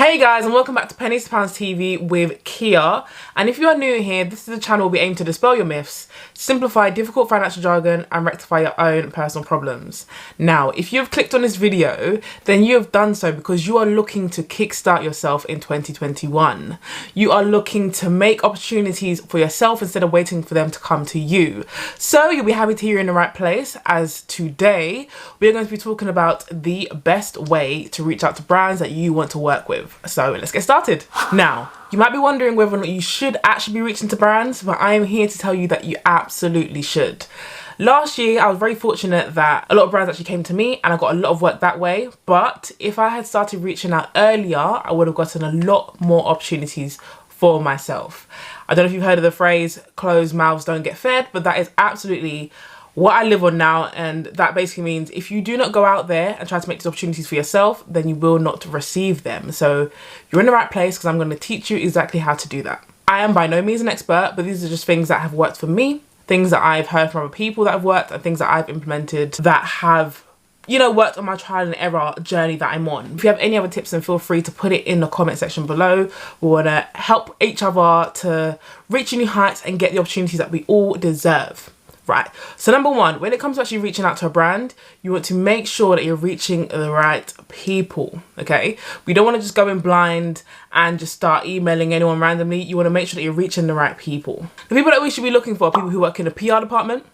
Hey guys, and welcome back to Pennies to Pounds TV with Kia. And if you are new here, this is a channel where we aim to dispel your myths, simplify difficult financial jargon, and rectify your own personal problems. Now, if you have clicked on this video, then you have done so because you are looking to kickstart yourself in 2021. You are looking to make opportunities for yourself instead of waiting for them to come to you. So you'll be happy to hear you're in the right place, as today we're going to be talking about the best way to reach out to brands that you want to work with. So let's get started. Now, you might be wondering whether or not you should actually be reaching to brands, but I am here to tell you that you absolutely should. Last year, I was very fortunate that a lot of brands actually came to me and I got a lot of work that way. But if I had started reaching out earlier, I would have gotten a lot more opportunities for myself. I don't know if you've heard of the phrase, closed mouths don't get fed, but that is absolutely what I live on now. And that basically means if you do not go out there and try to make these opportunities for yourself, then you will not receive them. So you're in the right place because I'm going to teach you exactly how to do that. I am by no means an expert, but these are just things that have worked for me, things that I've heard from other people that have worked, and things that I've implemented that have, you know, worked on my trial and error journey that I'm on. If you have any other tips, then feel free to put it in the comment section below. We want to help each other to reach new heights and get the opportunities that we all deserve. Right, so number one, when it comes to actually reaching out to a brand, you want to make sure that you're reaching the right people, okay? We don't want to just go in blind and just start emailing anyone randomly. You want to make sure that you're reaching the right people. The people that we should be looking for are people who work in the PR department,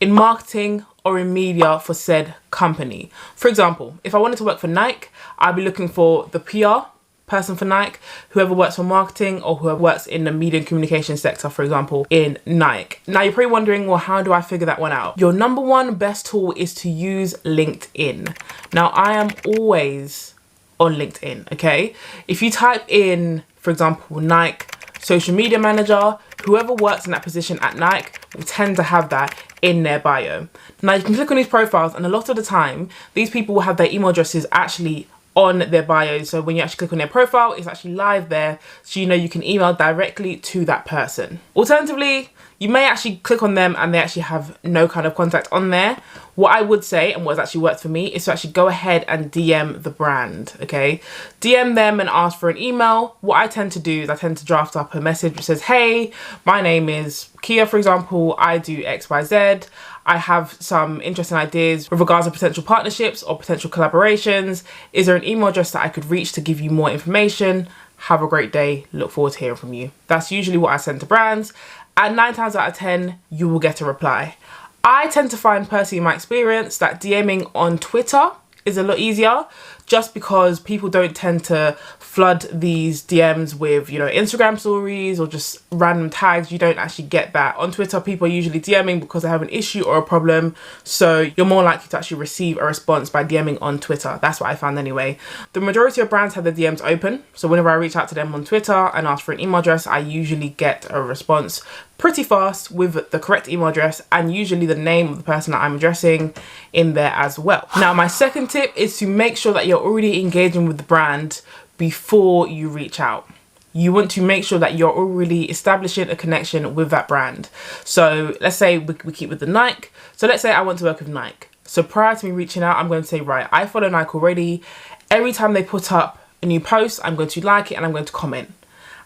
in marketing, or in media for said company. For example, if I wanted to work for Nike, I'd be looking for the PR person for Nike, whoever works for marketing, or whoever works in the media and communication sector, for example, in Nike. Now you're probably wondering, well, how do I figure that one out? Your number one best tool is to use LinkedIn. Now I am always on LinkedIn, okay? If you type in, for example, Nike social media manager, whoever works in that position at Nike will tend to have that in their bio. Now you can click on these profiles, and a lot of the time, these people will have their email addresses actually on their bio. So when you actually click on their profile, it's actually live there, so you know you can email directly to that person. Alternatively, you may actually click on them and they actually have no kind of contact on there. What I would say, and what has actually worked for me, is to actually go ahead and DM the brand, okay? DM them and ask for an email. What I tend to do is I tend to draft up a message which says, hey, my name is Kia, for example, I do XYZ. I have some interesting ideas with regards to potential partnerships or potential collaborations. Is there an email address that I could reach to give you more information? Have a great day. Look forward to hearing from you. That's usually what I send to brands. And 9 times out of 10, you will get a reply. I tend to find, personally in my experience, that DMing on Twitter is a lot easier, just because people don't tend to flood these DMs with, you know, Instagram stories or just random tags. You don't actually get that. On Twitter, people are usually DMing because they have an issue or a problem, so you're more likely to actually receive a response by DMing on Twitter. That's what I found anyway. The majority of brands have their DMs open, so whenever I reach out to them on Twitter and ask for an email address, I usually get a response pretty fast with the correct email address and usually the name of the person that I'm addressing in there as well. Now, my second tip is to make sure that you're already engaging with the brand before you reach out. You want to make sure that you're already establishing a connection with that brand. So let's say we keep with the Nike. So let's say I want to work with Nike. So prior to me reaching out, I'm going to say, right, I follow Nike already. Every time they put up a new post, I'm going to like it and I'm going to comment.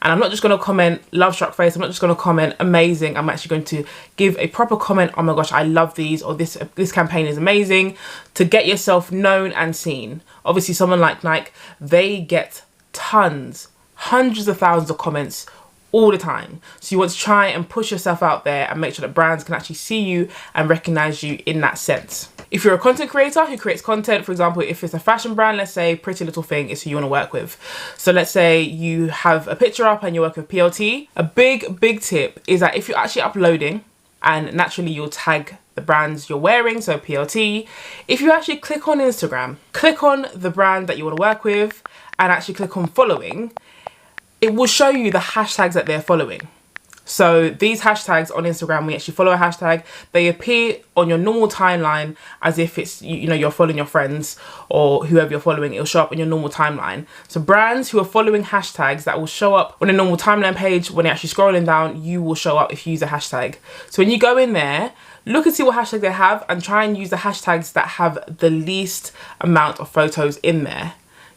And I'm not just going to comment love struck face. I'm not just going to comment amazing. I'm actually going to give a proper comment. Oh my gosh, I love these, or this campaign is amazing, to get yourself known and seen. Obviously, someone like Nike, they get tons, hundreds of thousands of comments all the time. So you want to try and push yourself out there and make sure that brands can actually see you and recognize you in that sense. If you're a content creator who creates content, for example, if it's a fashion brand, let's say Pretty Little Thing is who you want to work with. So let's say you have a picture up and you work with PLT. A big tip is that if you're actually uploading, and naturally you'll tag the brands you're wearing, so PLT, if you actually click on Instagram, click on the brand that you want to work with and actually click on following, it will show you the hashtags that they're following. So these hashtags on Instagram, when you actually follow a hashtag, they appear on your normal timeline as if it's, you know, you're following your friends or whoever you're following. It'll show up on your normal timeline. So brands who are following hashtags, that will show up on a normal timeline page. When you're actually scrolling down, you will show up if you use a hashtag. So when you go in there, look and see what hashtag they have and try and use the hashtags that have the least amount of photos in there.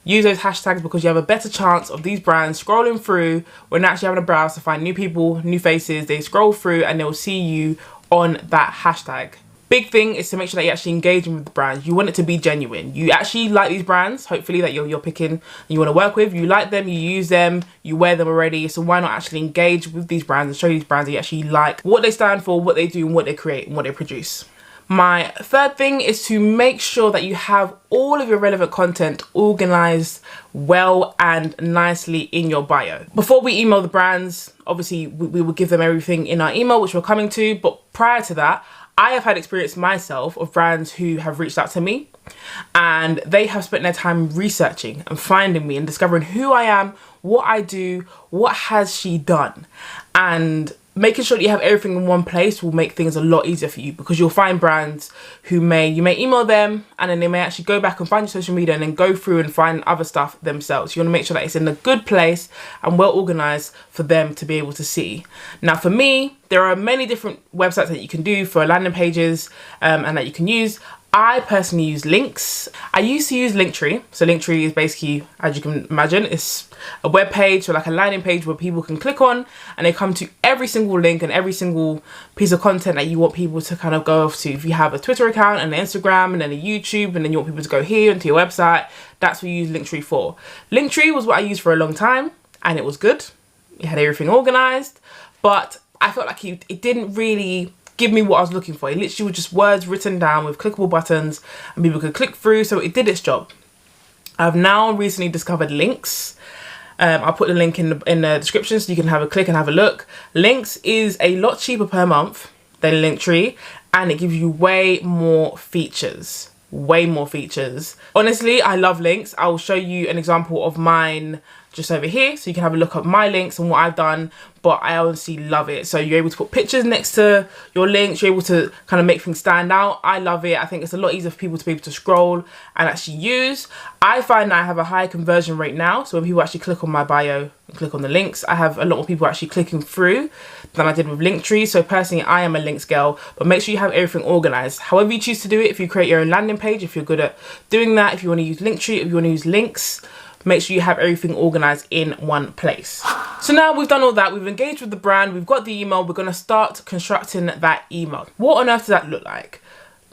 use those hashtags because you have a better chance of these brands scrolling through when actually having a browse to find new people, new faces. They scroll through and they'll see you on that hashtag. Big thing is to make sure that you're actually engaging with the brands. You want it to be genuine. You actually like these brands, hopefully, that you're picking and you want to work with. You like them, you use them, you wear them already. So why not actually engage with these brands and show these brands that you actually like what they stand for, what they do, and what they create, and what they produce. My third thing is to make sure that you have all of your relevant content organized well and nicely in your bio. Before we email the brands, obviously we will give them everything in our email, which we're coming to. But prior to that, I have had experience myself of brands who have reached out to me and they have spent their time researching and finding me and discovering who I am, what I do, what has she done. And making sure that you have everything in one place will make things a lot easier for you, because you'll find brands who you may email them and then they may actually go back and find your social media and then go through and find other stuff themselves. You want to make sure that it's in a good place and well organized for them to be able to see. Now for me, there are many different websites that you can do for landing pages and that you can use. I personally use LIINKS. I used to use LINKTREE. So LINKTREE is basically, as you can imagine, it's a web page or like a landing page where people can click on and they come to every single link and every single piece of content that you want people to kind of go off to. If you have a Twitter account and an Instagram and then a YouTube and then you want people to go here into your website, that's what you use LINKTREE for. LINKTREE was what I used for a long time and it was good. It had everything organized, but I felt like it didn't really give me what I was looking for. It literally was just words written down with clickable buttons and people could click through, so it did its job. I've now recently discovered LIINKS. I'll put the link in the description so you can have a click and have a look. LIINKS is a lot cheaper per month than LINKTREE and it gives you way more features. Honestly, I love LIINKS. I'll show you an example of mine just over here so you can have a look at my links and what I've done, but I honestly love it. So you're able to put pictures next to your links, you're able to kind of make things stand out. I love it. I think it's a lot easier for people to be able to scroll and actually use. I find that I have a high conversion rate now, so when people actually click on my bio and click on the links, I have a lot more people actually clicking through than I did with LINKTREE. So personally, I am a links girl, but make sure you have everything organized. However you choose to do it, if you create your own landing page, if you're good at doing that, if you want to use LINKTREE, if you want to use LIINKS, make sure you have everything organized in one place. So now we've done all that, we've engaged with the brand, we've got the email, we're going to start constructing that email. What on earth does that look like?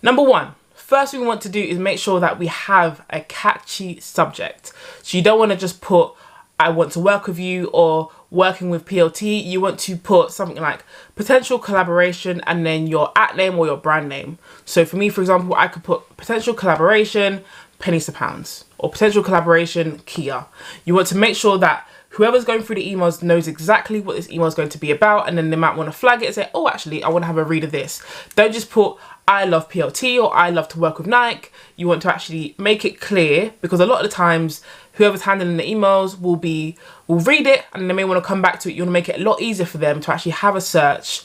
Number one, first thing we want to do is make sure that we have a catchy subject. So you don't want to just put, I want to work with you or working with PLT. You want to put something like potential collaboration and then your @ name or your brand name. So for me, for example, I could put potential collaboration, Pennies to Pounds, or potential collaboration, Kia. You want to make sure that whoever's going through the emails knows exactly what this email is going to be about, and then they might want to flag it and say, oh, actually, I want to have a read of this. Don't just put, I love PLT or I love to work with Nike. You want to actually make it clear, because a lot of the times whoever's handling the emails will read it and they may want to come back to it. You want to make it a lot easier for them to actually have a search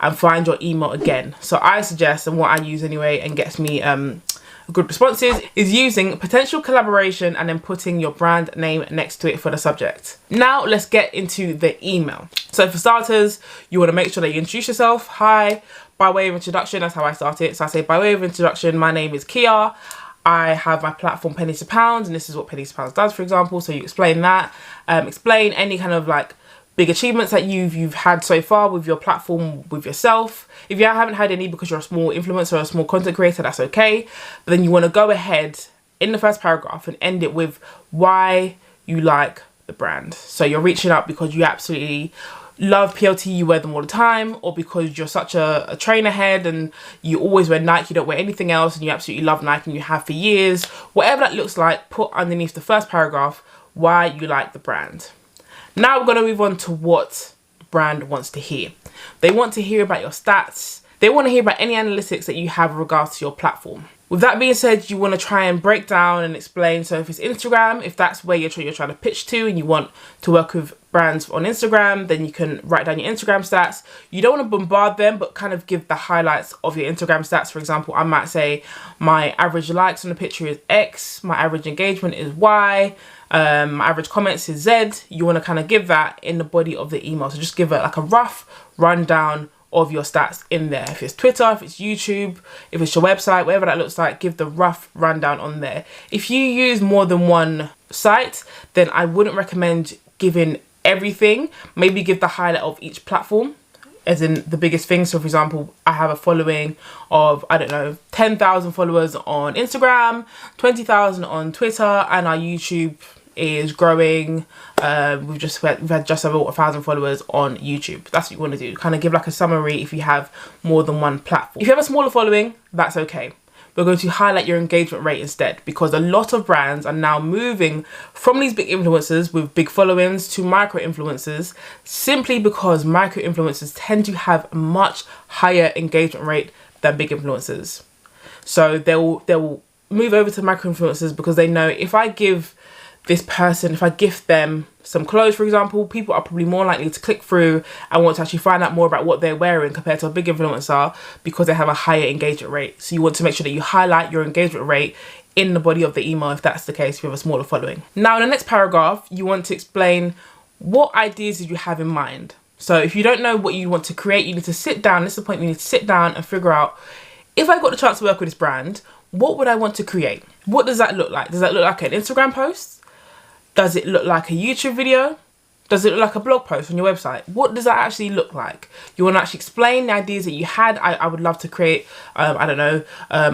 and find your email again. So I suggest, and what I use anyway and gets me good responses, is using potential collaboration and then putting your brand name next to it for the subject. Now let's get into the email. So for starters, you want to make sure that you introduce yourself. Hi, by way of introduction, that's how I start it. So I say, by way of introduction, my name is Kia. I have my platform Pennies to Pounds and this is what Pennies to Pounds does, for example. So you explain that, explain any kind of like big achievements that you've had so far with your platform, with yourself. If you haven't had any because you're a small influencer or a small content creator, that's okay. But then you want to go ahead in the first paragraph and end it with why you like the brand. So you're reaching out because you absolutely love PLT, you wear them all the time, or because you're such a trainer head and you always wear Nike, you don't wear anything else, and you absolutely love Nike and you have for years. Whatever that looks like, put underneath the first paragraph why you like the brand. Now we're going to move on to what the brand wants to hear. They want to hear about your stats. They want to hear about any analytics that you have in regards to your platform. With that being said, you want to try and break down and explain. So if it's Instagram, if that's where you're trying to pitch to and you want to work with brands on Instagram, then you can write down your Instagram stats. You don't want to bombard them, but kind of give the highlights of your Instagram stats. For example, I might say my average likes on the picture is X, my average engagement is Y, my average comments is Z. You want to kind of give that in the body of the email. So just give it like a rough rundown of your stats in there. If it's Twitter, if it's YouTube, if it's your website, whatever that looks like, give the rough rundown on there. If you use more than one site, then I wouldn't recommend giving everything. Maybe give the highlight of each platform, as in the biggest thing. So for example, I have a following of, I don't know, 10,000 followers on Instagram, 20,000 on Twitter, and our YouTube is growing. We've had just over 1,000 followers on YouTube. That's what you want to do. Kind of give like a summary if you have more than one platform. If you have a smaller following, that's okay. We're going to highlight your engagement rate instead, because a lot of brands are now moving from these big influencers with big followings to micro influencers, simply because micro influencers tend to have a much higher engagement rate than big influencers. So they'll move over to micro influencers because they know, if I give this person, if I gift them some clothes, for example, people are probably more likely to click through and want to actually find out more about what they're wearing compared to a big influencer, because they have a higher engagement rate. So you want to make sure that you highlight your engagement rate in the body of the email if that's the case, if you have a smaller following. Now in the next paragraph, you want to explain what ideas did you have in mind. So if you don't know what you want to create, you need to sit down. This is the point, you need to sit down and figure out, if I got the chance to work with this brand, what would I want to create? What does that look like? Does that look like an Instagram post? Does it look like a YouTube video? Does it look like a blog post on your website? What does that actually look like? You want to actually explain the ideas that you had. I would love to create, I don't know,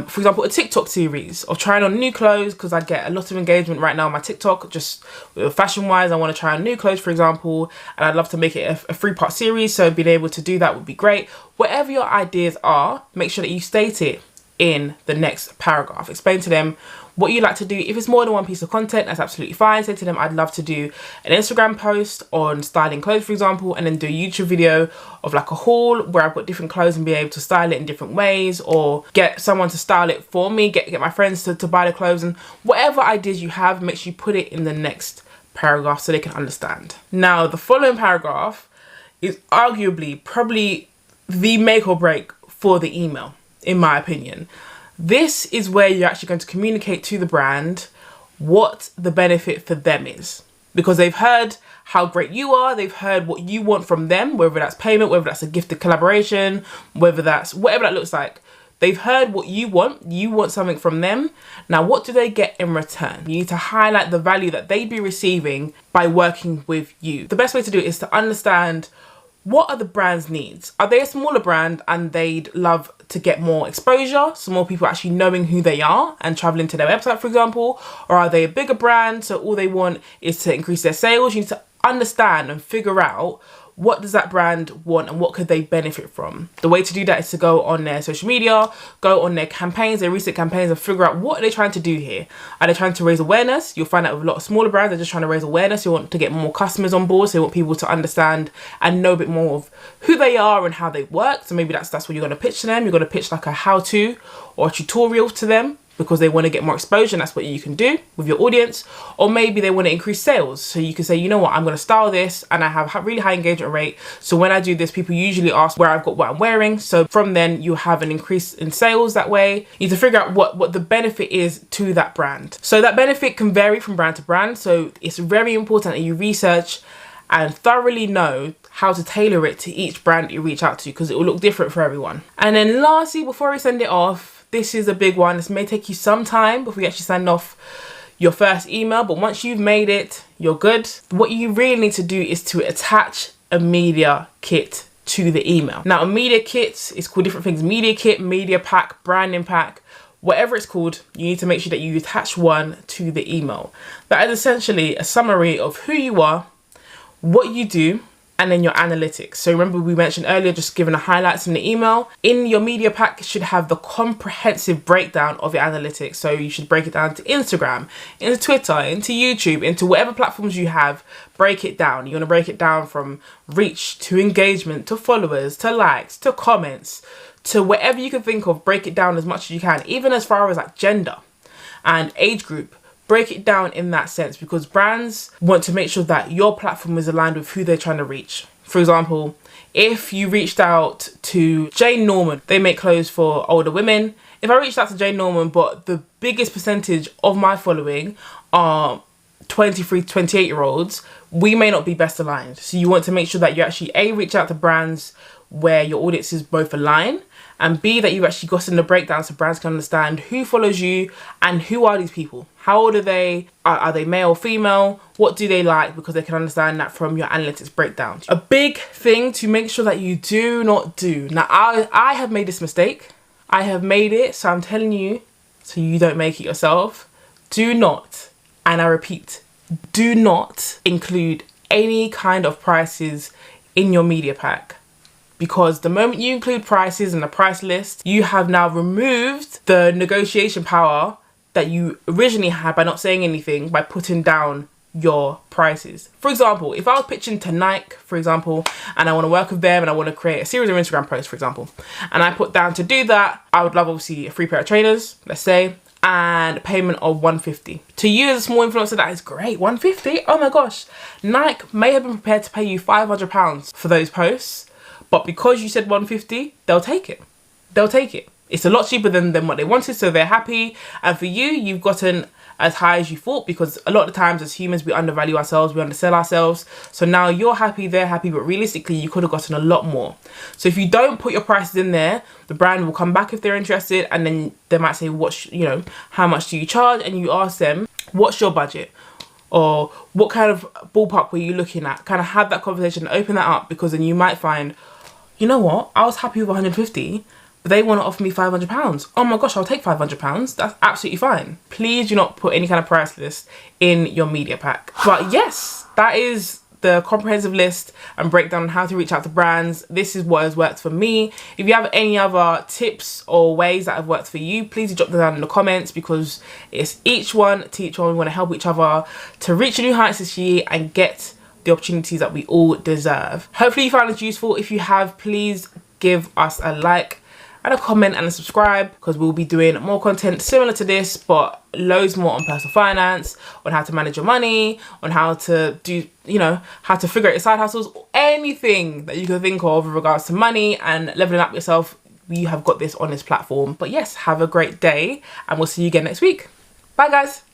for example, a TikTok series of trying on new clothes, because I get a lot of engagement right now on my TikTok, just fashion wise. I want to try on new clothes, for example, and I'd love to make it a 3-part series. So being able to do that would be great. Whatever your ideas are, make sure that you state it in the next paragraph. Explain to them what you like to do. If it's more than one piece of content, that's absolutely fine. Say to them, I'd love to do an Instagram post on styling clothes, for example, and then do a YouTube video of like a haul where I've got different clothes and be able to style it in different ways, or get someone to style it for me, get my friends to buy the clothes. And whatever ideas you have, make sure you put it in the next paragraph so they can understand. Now, the following paragraph is arguably probably the make or break for the email, in my opinion. This is where you're actually going to communicate to the brand what the benefit for them is, because they've heard how great you are, they've heard what you want from them, whether that's payment, whether that's a gifted collaboration, whether that's whatever that looks like. They've heard what you want something from them. Now, what do they get in return? You need to highlight the value that they'd be receiving by working with you. The best way to do it is to understand, what are the brand's needs? Are they a smaller brand and they'd love to get more exposure, so more people actually knowing who they are and traveling to their website, for example? Or are they a bigger brand, so all they want is to increase their sales? You need to understand and figure out, what does that brand want and what could they benefit from? The way to do that is to go on their social media, go on their campaigns, their recent campaigns, and figure out, what are they trying to do here? Are they trying to raise awareness? You'll find out with a lot of smaller brands, they're just trying to raise awareness. They want to get more customers on board, so they want people to understand and know a bit more of who they are and how they work. So maybe that's what you're going to pitch to them. You're going to pitch like a how-to or a tutorial to them, because they want to get more exposure, and that's what you can do with your audience. Or maybe they want to increase sales, so you can say, you know what, I'm going to style this and I have a really high engagement rate, so when I do this, people usually ask where I've got what I'm wearing. So from then you have an increase in sales that way. You need to figure out what the benefit is to that brand. So that benefit can vary from brand to brand, so it's very important that you research and thoroughly know how to tailor it to each brand that you reach out to, because it will look different for everyone. And then lastly, before we send it off, this is a big one. This may take you some time before you actually send off your first email, but once you've made it, you're good. What you really need to do is to attach a media kit to the email. Now, a media kit is called different things: media kit, media pack, branding pack, whatever it's called. You need to make sure that you attach one to the email. That is essentially a summary of who you are, what you do, and then your analytics. So remember, we mentioned earlier, just giving the highlights in the email. In your media pack, it should have the comprehensive breakdown of your analytics. So you should break it down to Instagram, into Twitter, into YouTube, into whatever platforms you have. Break it down. You want to break it down from reach to engagement to followers to likes to comments to whatever you can think of. Break it down as much as you can, even as far as like gender and age group. Break it down in that sense, because brands want to make sure that your platform is aligned with who they're trying to reach. For example, if you reached out to Jane Norman, they make clothes for older women. If I reached out to Jane Norman, but the biggest percentage of my following are 23 to 28 year olds, we may not be best aligned. So you want to make sure that you actually reach out to brands where your audience is both aligned, and B, that you've actually gotten the breakdown so brands can understand who follows you and who are these people. How old are they? Are they male or female? What do they like? Because they can understand that from your analytics breakdown. A big thing to make sure that you do not do. Now, I have made this mistake. I have made it, so I'm telling you, so you don't make it yourself. Do not, and I repeat, do not include any kind of prices in your media pack. Because the moment you include prices in the price list, you have now removed the negotiation power that you originally had by not saying anything, by putting down your prices. For example, if I was pitching to Nike, for example, and I want to work with them and I want to create a series of Instagram posts, for example, and I put down to do that, I would love obviously a free pair of trainers, let's say, and a payment of $150. To you as a small influencer, that is great. $150? Oh my gosh. Nike may have been prepared to pay you £500 for those posts, but because you said $150, they'll take it. They'll take it. It's a lot cheaper than what they wanted, so they're happy. And for you, you've gotten as high as you thought, because a lot of the times as humans, we undervalue ourselves, we undersell ourselves. So now you're happy, they're happy, but realistically, you could have gotten a lot more. So if you don't put your prices in there, the brand will come back if they're interested, and then they might say, how much do you charge? And you ask them, what's your budget? Or what kind of ballpark were you looking at? Kind of have that conversation, open that up, because then you might find, you know what, I was happy with 150, but they want to offer me £500. Oh my gosh, I'll take £500. That's absolutely fine. Please do not put any kind of price list in your media pack. But yes, that is the comprehensive list and breakdown on how to reach out to brands. This is what has worked for me. If you have any other tips or ways that have worked for you, please drop them down in the comments, because it's each one to each one. We want to help each other to reach new heights this year and get the opportunities that we all deserve. Hopefully you found this useful. If you have, please give us a like and a comment and a subscribe, because we'll be doing more content similar to this, but loads more on personal finance, on how to manage your money, on how to do, how to figure out your side hustles, anything that you can think of with regards to money and leveling up yourself. We have got this on this platform. But yes, have a great day, and we'll see you again next week. Bye guys.